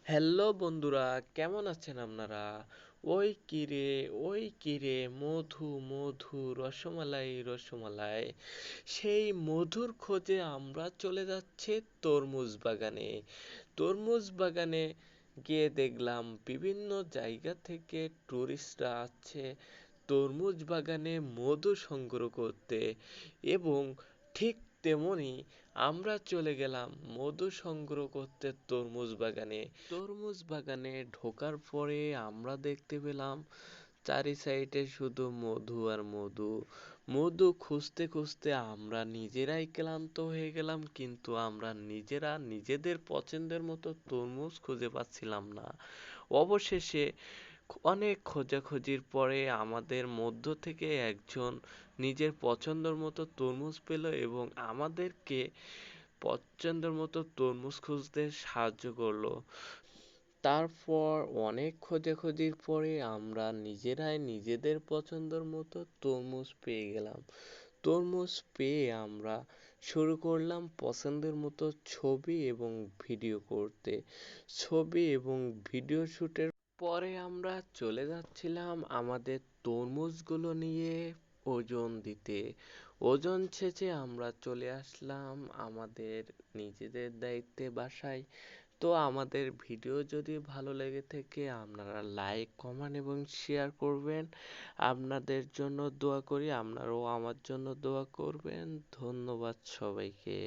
Hello বন্ধুরা, কেমন আছেন আপনারা? ওই কিরে মধু মধু রসমালাই রসমালাই, সেই মধুর খোঁজে আমরা চলে যাচ্ছি তরমুজ বাগানে। তরমুজ বাগানে গিয়ে দেখলাম বিভিন্ন জায়গা থেকে টুরিস্টরা আসছে তরমুজ বাগানে মধু সংগ্রহ করতে, এবং ঠিক তেমনি আমরা চলে গেলাম মধু সংগ্রহ করতে তরমুজ বাগানে। তরমুজ বাগানে ঢোকার পরে আমরা দেখতে পেলাম চারি সাইডে শুধু মধু আর মধু। মধু খুঁজতে খুঁজতে আমরা নিজেরাই ক্লান্ত হয়ে গেলাম, কিন্তু আমরা নিজেরা নিজেদের পছন্দের মতো তরমুজ খুঁজে পাচ্ছিলাম না। অবশেষে অনেক খোঁজাখুঁজির পরে আমাদের মধ্য থেকে একজন নিজের পছন্দের মতো তরমুজ পেল এবং আমাদেরকে পছন্দের মতো তরমুজ খুঁজতে সাহায্য করলো। তারপর অনেক খোঁজাখুঁজির পরে আমরা নিজেরাই নিজেদের পছন্দের মতো তরমুজ পেয়ে গেলাম। তরমুজ পেয়ে আমরা শুরু করলাম পছন্দের মতো ছবি এবং ভিডিও করতে। ছবি এবং ভিডিও শুটের পরে আমরা চলে যাচ্ছিলাম আমাদের তরমুজগুলো নিয়ে ওজন দিতে। ওজন শেষে আমরা চলে আসলাম আমাদের নিজেদের দায়িত্বে বাসায়। তো আমাদের ভিডিও যদি ভালো লেগে থাকে আপনারা লাইক কমেন্ট এবং শেয়ার করবেন। আপনাদের জন্য দোয়া করি, আপনারাও আমার জন্য দোয়া করবেন। ধন্যবাদ সবাইকে।